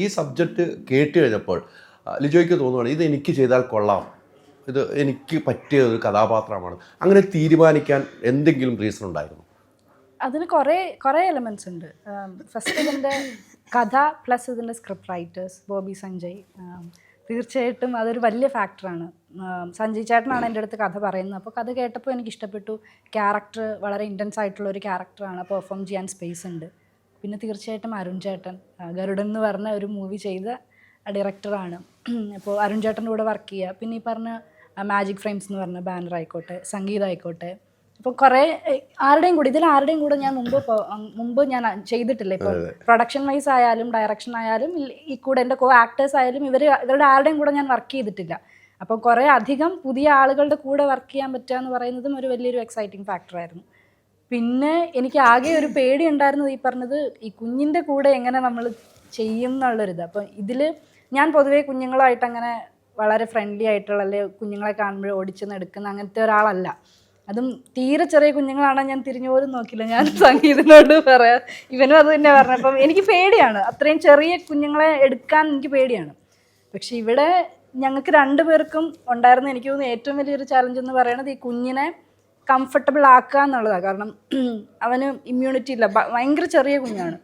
ഈ സബ്ജക്റ്റ് കേട്ട് കഴിഞ്ഞപ്പോൾ ലിജോയ്ക്ക് തോന്നുകയാണ് ഇത് എനിക്ക് ചെയ്താൽ കൊള്ളാം, ഇത് എനിക്ക് പറ്റിയ ഒരു കഥാപാത്രമാണ്, അങ്ങനെ തീരുമാനിക്കാൻ എന്തെങ്കിലും റീസൺ ഉണ്ടായിരുന്നു? അതിന് കുറേ എലമെൻറ്റ്സ് ഉണ്ട്. ഫസ്റ്റ് ഇതിൻ്റെ കഥ പ്ലസ് ഇതിൻ്റെ സ്ക്രിപ്റ്റ് റൈറ്റേഴ്സ് ബോബി സഞ്ജയ്. തീർച്ചയായിട്ടും അതൊരു വലിയ ഫാക്ടറാണ്. സഞ്ജയ് ചേട്ടനാണ് എൻ്റെ അടുത്ത് കഥ പറയുന്നത്. അപ്പോൾ കഥ കേട്ടപ്പോൾ എനിക്ക് ഇഷ്ടപ്പെട്ടു. ക്യാരക്ടർ വളരെ ഇൻറ്റൻസ് ആയിട്ടുള്ള ഒരു ക്യാരക്ടറാണ്, പെർഫോം ചെയ്യാൻ സ്പേസ് ഉണ്ട്. പിന്നെ തീർച്ചയായിട്ടും അരുൺ ചേട്ടൻ, ഗരുഡൻ എന്ന് പറഞ്ഞ ഒരു മൂവി ചെയ്ത ഡയറക്ടറാണ്. അപ്പോൾ അരുൺ ചേട്ടൻ്റെ കൂടെ വർക്ക് ചെയ്യുക. പിന്നെ ഈ പറഞ്ഞ മാജിക് ഫ്രെയിംസ് എന്ന് പറഞ്ഞ ബാനർ ആയിക്കോട്ടെ, സംഗീതം ആയിക്കോട്ടെ, അപ്പോൾ കുറേ ആരുടെയും കൂടെ ഞാൻ മുമ്പ് ഞാൻ ചെയ്തിട്ടില്ല. ഇപ്പോൾ പ്രൊഡക്ഷൻ വൈസ് ആയാലും ഡയറക്ഷൻ ആയാലും ഈ കൂടെ എൻ്റെ കോ ആക്ടേഴ്സ് ആയാലും ഇവരുടെ ആരുടെയും കൂടെ ഞാൻ വർക്ക് ചെയ്തിട്ടില്ല. അപ്പോൾ കുറേ അധികം പുതിയ ആളുകളുടെ കൂടെ വർക്ക് ചെയ്യാൻ പറ്റുക എന്ന് പറയുന്നതും ഒരു വലിയൊരു എക്സൈറ്റിംഗ് ഫാക്ടറായിരുന്നു. പിന്നെ എനിക്ക് ആകെ ഒരു പേടി ഉണ്ടായിരുന്നത് ഈ പറഞ്ഞത് ഈ കുഞ്ഞിൻ്റെ കൂടെ എങ്ങനെ നമ്മൾ ചെയ്യും എന്നുള്ളൊരിത്. അപ്പോൾ ഇതിൽ ഞാൻ പൊതുവേ കുഞ്ഞുങ്ങളായിട്ട് അങ്ങനെ വളരെ ഫ്രണ്ട്ലി ആയിട്ടുള്ള, അല്ലെങ്കിൽ കുഞ്ഞുങ്ങളെ കാണുമ്പോൾ ഓടിച്ചെന്ന് എടുക്കുന്ന അങ്ങനത്തെ ഒരാളല്ല. അതും തീരെ ചെറിയ കുഞ്ഞുങ്ങളാണെങ്കിൽ ഞാൻ തിരിഞ്ഞു പോലും നോക്കില്ല. ഞാൻ സംഗീതനോട് പറയാം, ഇവനും അത് തന്നെ പറഞ്ഞു. അപ്പം എനിക്ക് പേടിയാണ്, അത്രയും ചെറിയ കുഞ്ഞുങ്ങളെ എടുക്കാൻ എനിക്ക് പേടിയാണ്. പക്ഷെ ഇവിടെ ഞങ്ങൾക്ക് രണ്ടുപേർക്കും ഉണ്ടായിരുന്ന എനിക്ക് തോന്നുന്നു ഏറ്റവും വലിയൊരു ചാലഞ്ച് എന്ന് പറയുന്നത് ഈ കുഞ്ഞിനെ കംഫർട്ടബിൾ ആക്കുക എന്നുള്ളതാണ്. കാരണം അവന് ഇമ്മ്യൂണിറ്റി ഇല്ല, ഭയങ്കര ചെറിയ കുഞ്ഞാണ്.